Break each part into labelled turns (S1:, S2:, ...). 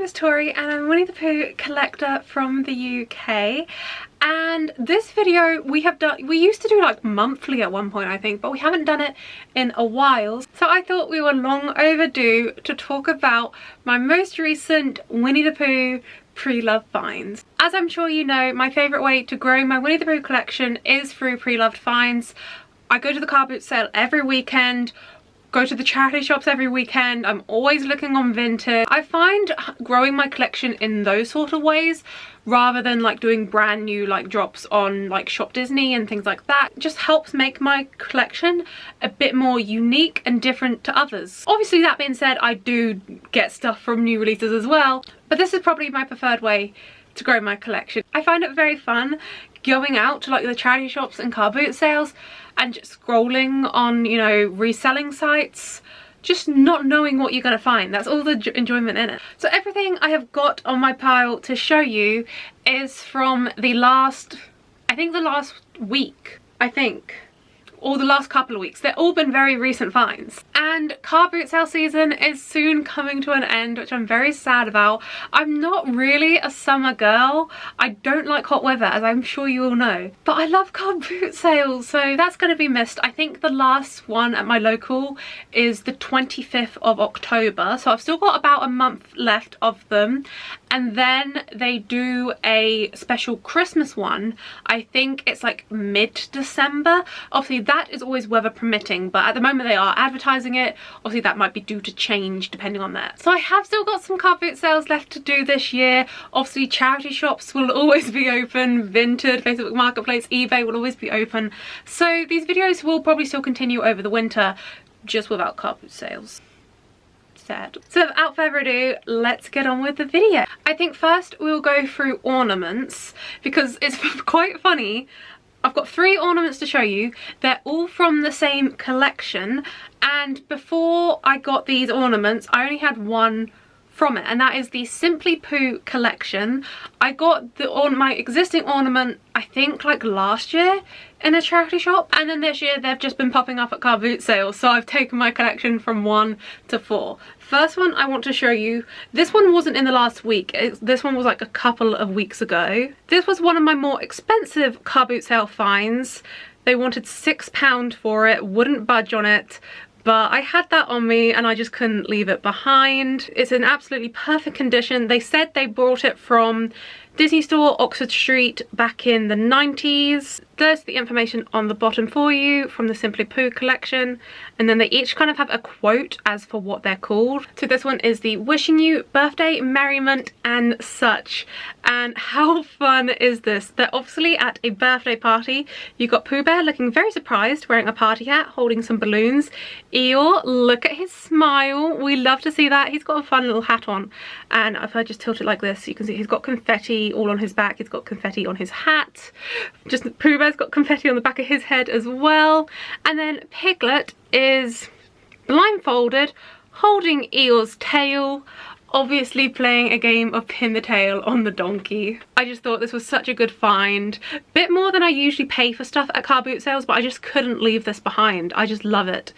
S1: is Tori and I'm a Winnie the Pooh collector from the UK. And this video we used to do like monthly at one point I think, but we haven't done it in a while. So I thought we were long overdue to talk about my most recent Winnie the Pooh pre-loved finds. As I'm sure you know, my favourite way to grow my Winnie the Pooh collection is through pre-loved finds. I go to the car boot sale every weekend, go to the charity shops every weekend. I'm always looking on Vinted. I find growing my collection in those sort of ways, rather than like doing brand new like drops on like Shop Disney and things like that, just helps make my collection a bit more unique and different to others. Obviously, that being said, I do get stuff from new releases as well, but this is probably my preferred way to grow my collection. I find it very fun going out to like the charity shops and car boot sales and just scrolling on, you know, reselling sites, just not knowing what you're gonna find. That's all the enjoyment in it. So everything I have got on my pile to show you is from the last, I think the last week, or the last couple of weeks. They've all been very recent finds. And car boot sale season is soon coming to an end, which I'm very sad about. I'm not really a summer girl. I don't like hot weather, as I'm sure you all know. But I love car boot sales, so that's going to be missed. I think the last one at my local is the 25th of October, so I've still got about a month left of them. And then they do a special Christmas one. I think it's like mid-December. Obviously, that is always weather permitting, but at the moment they are advertising it. Obviously, that might be due to change depending on that. So I have still got some car boot sales left to do this year. Obviously, charity shops will always be open. Vinted, Facebook Marketplace, eBay will always be open. So these videos will probably still continue over the winter, just without car boot sales. So without further ado, let's get on with the video. I think first we'll go through ornaments because it's quite funny. I've got 3 ornaments to show you. They're all from the same collection, and before I got these ornaments I only had one from it, and that is the Simply Pooh collection. I got my existing ornament I think like last year in a charity shop, and then this year they've just been popping up at car boot sales, so I've taken my collection from 1 to 4. First one I want to show you, this one wasn't in the last week, this one was like a couple of weeks ago. This was one of my more expensive car boot sale finds. They wanted £6 for it, wouldn't budge on it, but I had that on me and I just couldn't leave it behind. It's in absolutely perfect condition. They said they brought it from Disney Store, Oxford Street, back in the 90s. There's the information on the bottom for you from the Simply Pooh collection, and then they each kind of have a quote as for what they're called. So this one is the wishing you birthday, merriment and such. And how fun is this? They're obviously at a birthday party. You've got Pooh Bear looking very surprised, wearing a party hat, holding some balloons. Eeyore, look at his smile. We love to see that. He's got a fun little hat on, and if I just tilt it like this, you can see he's got confetti all on his back. He's got confetti on his hat. Just Pooh Bear's got confetti on the back of his head as well. And then Piglet is blindfolded, holding Eeyore's tail, obviously playing a game of pin the tail on the donkey. I just thought this was such a good find. Bit more than I usually pay for stuff at car boot sales, but I just couldn't leave this behind. I just love it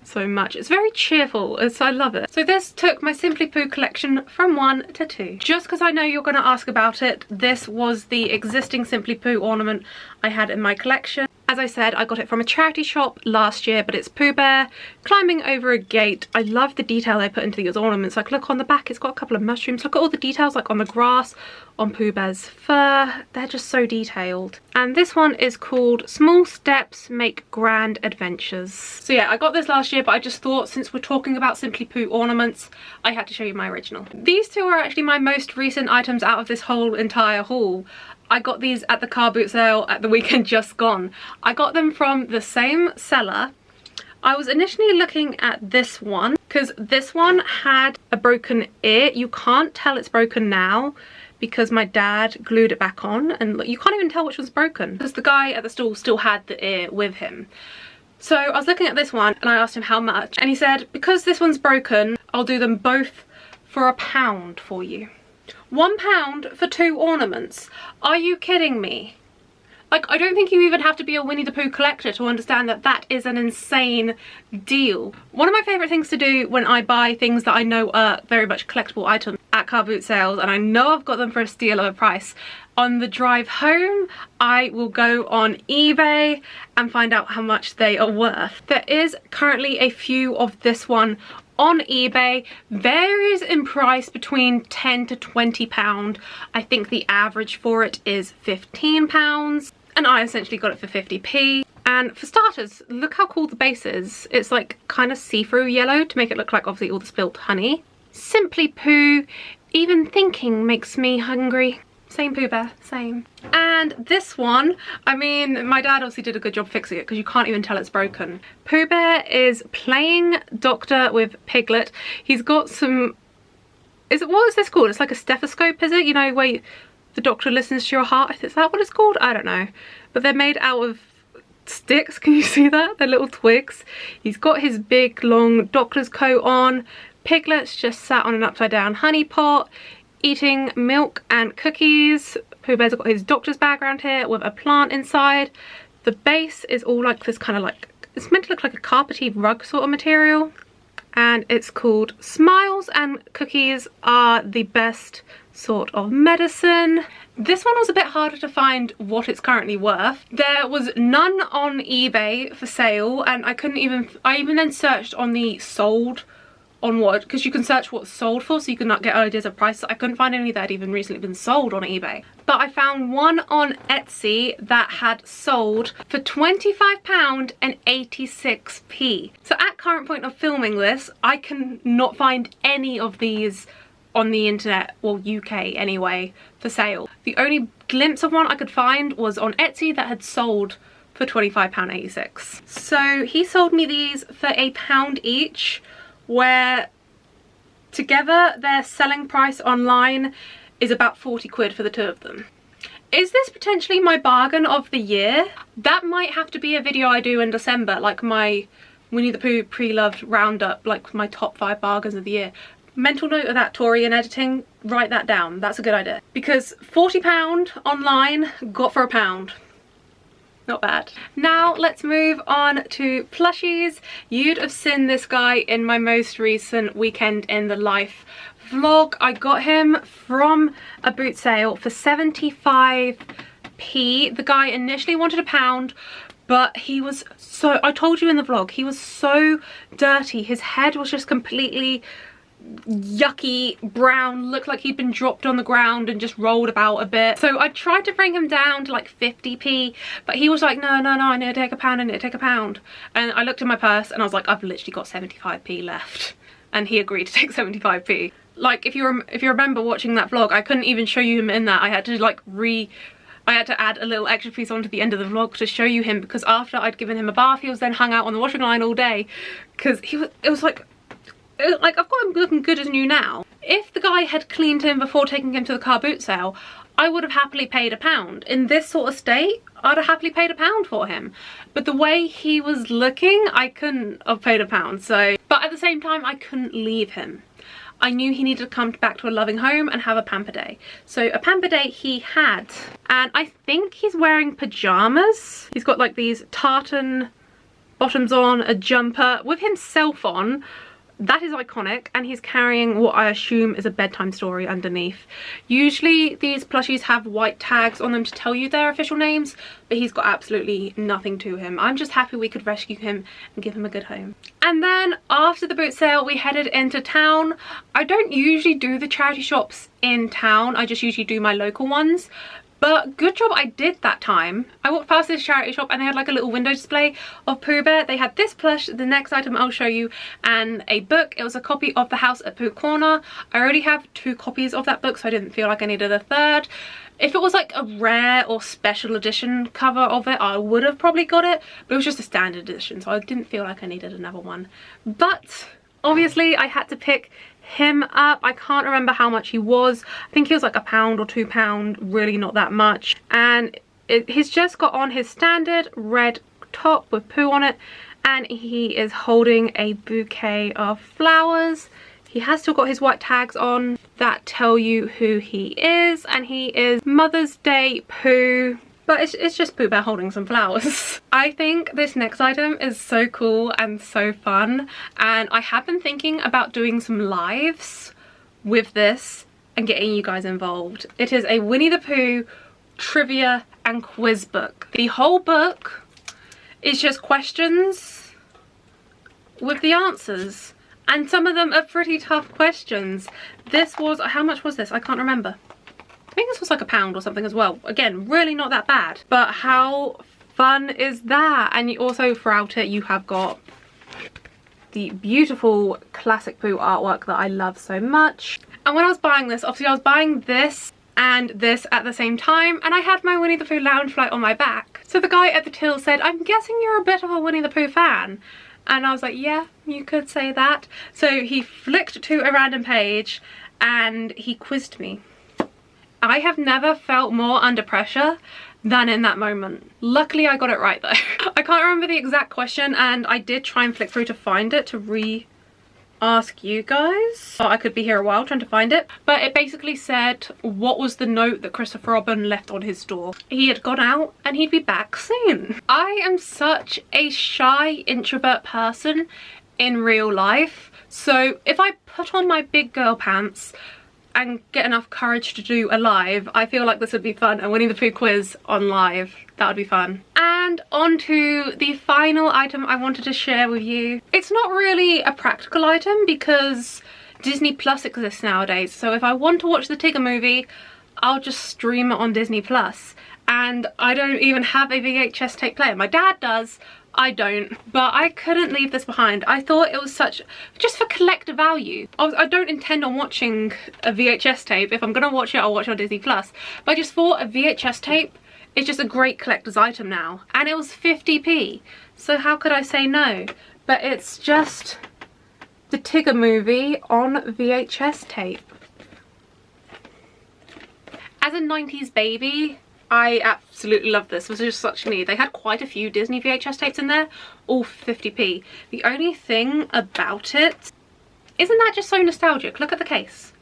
S1: so much. It's very cheerful, I love it. So this took my Simply Pooh collection from 1 to 2. Just because I know you're going to ask about it, this was the existing Simply Pooh ornament I had in my collection. As I said, I got it from a charity shop last year, but it's Pooh Bear climbing over a gate. I love the detail they put into these ornaments. Like, look on the back, it's got a couple of mushrooms. Look at all the details, like on the grass, on Pooh Bear's fur. They're just so detailed. And this one is called Small Steps Make Grand Adventures. So yeah, I got this last year, but I just thought since we're talking about Simply Pooh ornaments, I had to show you my original. These two are actually my most recent items out of this whole entire haul. I got these at the car boot sale at the weekend just gone. I got them from the same seller. I was initially looking at this one because this one had a broken ear. You can't tell it's broken now because my dad glued it back on, and you can't even tell which one's broken because the guy at the stall still had the ear with him. So I was looking at this one and I asked him how much, and he said, because this one's broken, I'll do them both for £1 for you. £1 for 2 ornaments? Are you kidding me? Like, I don't think you even have to be a Winnie the Pooh collector to understand that that is an insane deal. One of my favourite things to do when I buy things that I know are very much collectible items at at car boot sales, and I know I've got them for a steal of a price. On the drive home, I will go on eBay and find out how much they are worth. There is currently a few of this one on eBay, varies in price between £10 to £20. I think the average for it is £15, and I essentially got it for 50p. And for starters, look how cool the base is. It's like kind of see-through yellow to make it look like obviously all the spilt honey. Simply Pooh, even thinking makes me hungry. Same Pooh Bear, same. And this one, I mean, my dad obviously did a good job fixing it because you can't even tell it's broken. Pooh Bear is playing doctor with Piglet. He's got some, what is this called? It's like a stethoscope, is it? You know, where the doctor listens to your heart. Is that what it's called? I don't know. But they're made out of sticks, can you see that? They're little twigs. He's got his big long doctor's coat on. Piglet's just sat on an upside down honey pot, eating milk and cookies. Pooh Bear's got his doctor's bag around here with a plant inside. The base is all like this kind of like, it's meant to look like a carpety rug sort of material. And it's called Smiles and Cookies Are the Best Sort of Medicine. This one was a bit harder to find what it's currently worth. There was none on eBay for sale, and I even then searched on the sold on what, because you can search what's sold for so you can get ideas of prices. I couldn't find any that had even recently been sold on eBay, but I found one on Etsy that had sold for £25 and 86p. So at current point of filming this, I can not find any of these on the internet, or UK anyway, for sale. The only glimpse of one I could find was on Etsy that had sold for £25.86. So he sold me these for £1 each, where together their selling price online is about 40 quid for the two of them. Is this potentially my bargain of the year? That might have to be a video I do in December, like my Winnie the Pooh Preloved roundup, like my top 5 bargains of the year. Mental note of that, Tori, in editing, write that down. That's a good idea. Because £40 online, got for £1. Not bad. Now let's move on to plushies. You'd have seen this guy in my most recent Weekend in the Life vlog. I got him from a boot sale for 75p. The guy initially wanted £1, but he was so, I told you in the vlog, he was so dirty. His head was just completely yucky brown, looked like he'd been dropped on the ground and just rolled about a bit. So I tried to bring him down to like 50p, but he was like, no, I need to take £1, I need to take £1. And I looked in my purse and I was like, I've literally got 75p left. And he agreed to take 75p. Like, if you remember watching that vlog, I couldn't even show you him in that. I had to like I had to add a little extra piece onto the end of the vlog to show you him, because after I'd given him a bath, he was then hung out on the washing line all day, because it was like I've got him looking good as new now. If the guy had cleaned him before taking him to the car boot sale, I would have happily paid £1. In this sort of state, I'd have happily paid £1 for him. But the way he was looking, I couldn't have paid £1. So, but at the same time, I couldn't leave him. I knew he needed to come back to a loving home and have a pamper day. So a pamper day he had. And I think he's wearing pajamas. He's got like these tartan bottoms on, a jumper with himself on. That is iconic, and he's carrying what I assume is a bedtime story underneath. Usually these plushies have white tags on them to tell you their official names, but he's got absolutely nothing to him. I'm just happy we could rescue him and give him a good home. And then after the boot sale, we headed into town. I don't usually do the charity shops in town, I just usually do my local ones. But good job I did that time. I walked past this charity shop and they had like a little window display of Pooh Bear. They had this plush, the next item I'll show you, and a book. It was a copy of The House at Pooh Corner. I already have 2 copies of that book, so I didn't feel like I needed a third. If it was like a rare or special edition cover of it, I would have probably got it, but it was just a standard edition, so I didn't feel like I needed another one. But obviously I had to pick him up. I can't remember how much he was. I think he was like £1 or £2, really not that much. And he's just got on his standard red top with Pooh on it, and he is holding a bouquet of flowers. He has still got his white tags on that tell you who he is, and he is Mother's Day Pooh. But it's just Pooh Bear holding some flowers. I think this next item is so cool and so fun, and I have been thinking about doing some lives with this and getting you guys involved. It is a Winnie the Pooh trivia and quiz book. The whole book is just questions with the answers, and some of them are pretty tough questions. This was, how much was this? I can't remember. I think this was like £1 or something as well. Again, really not that bad, but how fun is that? And you also, throughout it, you have got the beautiful classic Pooh artwork that I love so much. And when I was buying this, obviously I was buying this and this at the same time, and I had my Winnie the Pooh lounge light on my back. So the guy at the till said, I'm guessing you're a bit of a Winnie the Pooh fan. And I was like, yeah, you could say that. So he flicked to a random page and he quizzed me. I have never felt more under pressure than in that moment. Luckily I got it right though. I can't remember the exact question, and I did try and flick through to find it to re-ask you guys. I could be here a while trying to find it, but it basically said what was the note that Christopher Robin left on his door. He had gone out and he'd be back soon. I am such a shy introvert person in real life, so if I put on my big girl pants and get enough courage to do a live, I feel like this would be fun. A Winnie the Pooh quiz on live, that would be fun. And on to the final item I wanted to share with you. It's not really a practical item because Disney Plus exists nowadays, so if I want to watch the Tigger movie, I'll just stream it on Disney Plus. And I don't even have a VHS tape player. My dad does, I don't, but I couldn't leave this behind. I thought it was such, just for collector value. I don't intend on watching a VHS tape. If I'm gonna watch it, I'll watch it on Disney Plus. But I just thought a VHS tape is just a great collector's item now. And it was 50p, so how could I say no? But it's just the Tigger movie on VHS tape. As a 90s baby, I absolutely love this. This was just such a need. They had quite a few Disney VHS tapes in there, all 50p. The only thing about it, isn't that just so nostalgic? Look at the case.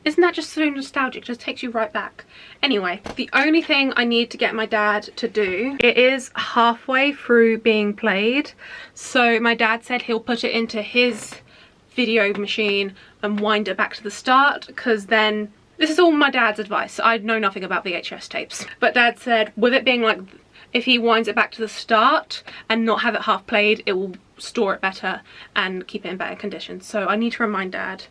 S1: Isn't that just so nostalgic? Just takes you right back. Anyway, the only thing I need to get my dad to do, it is halfway through being played. So my dad said he'll put it into his video machine and wind it back to the start, because then, this is all my dad's advice. I know nothing about VHS tapes. But dad said with it being like, if he winds it back to the start and not have it half played, it will store it better and keep it in better condition. So I need to remind dad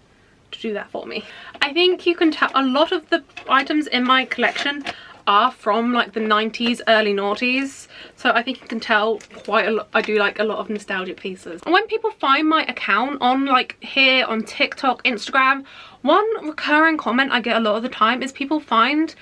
S1: to do that for me. I think you can tell a lot of the items in my collection are from like the 90s, early noughties, so I think you can tell quite a lot. I do like a lot of nostalgic pieces. And when people find my account on like here on TikTok, Instagram, one recurring comment I get a lot of the time is people find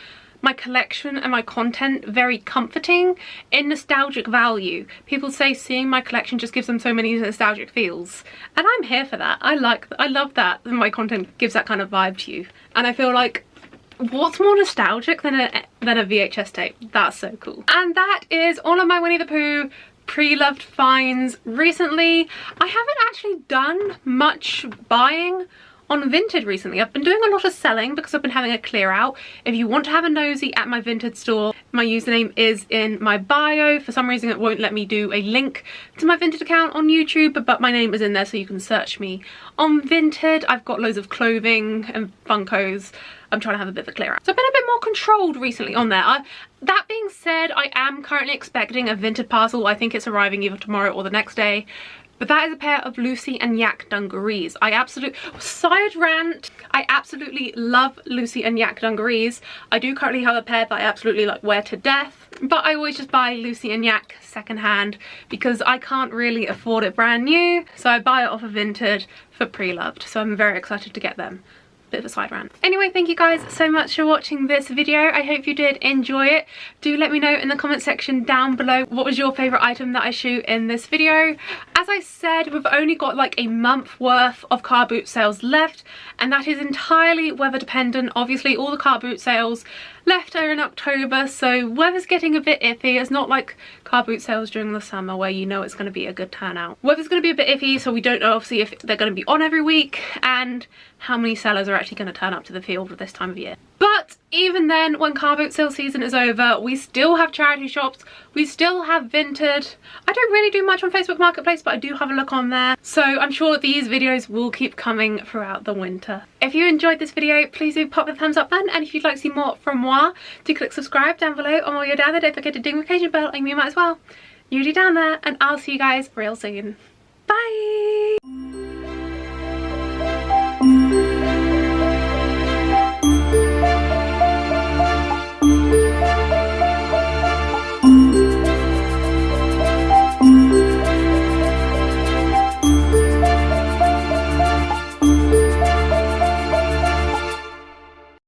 S1: my collection and my content very comforting in nostalgic value. People say seeing my collection just gives them so many nostalgic feels, and I'm here for that. I love that my content gives that kind of vibe to you, and I feel like what's more nostalgic than a VHS tape? That's so cool. And that is all of my Winnie the Pooh pre-loved finds recently. I haven't actually done much buying on Vinted recently. I've been doing a lot of selling because I've been having a clear out. If you want to have a nosy at my Vinted store, my username is in my bio. For some reason it won't let me do a link to my Vinted account on YouTube, but my name is in there so you can search me on Vinted. I've got loads of clothing and Funkos. I'm trying to have a bit of a clear out. So I've been a bit more controlled recently on there. That being said, I am currently expecting a Vinted parcel. I think it's arriving either tomorrow or the next day. But that is a pair of Lucy and Yak dungarees. Side rant, I absolutely love Lucy and Yak dungarees. I do currently have a pair that I absolutely like wear to death, but I always just buy Lucy and Yak secondhand because I can't really afford it brand new. So I buy it off of Vinted for pre-loved. So I'm very excited to get them. Bit of a side rant. Anyway, thank you guys so much for watching this video. I hope you did enjoy it. Do let me know in the comment section down below what was your favorite item that I shoot in this video. As I said, we've only got like a month worth of car boot sales left, and that is entirely weather dependent. Obviously all the car boot sales left are in October, so weather's getting a bit iffy. It's not like car boot sales during the summer where you know it's going to be a good turnout. Weather's going to be a bit iffy, so we don't know obviously if they're going to be on every week and how many sellers are actually going to turn up to the field at this time of year. But even then, when car boot sale season is over, we still have charity shops, we still have Vinted. I don't really do much on Facebook Marketplace, but I do have a look on there. So I'm sure these videos will keep coming throughout the winter. If you enjoyed this video, please do pop the thumbs up button, and if you'd like to see more from moi, do click subscribe down below. And while you're down there, don't forget to ding the notification bell, and you might as well. You do down there, and I'll see you guys real soon. Bye!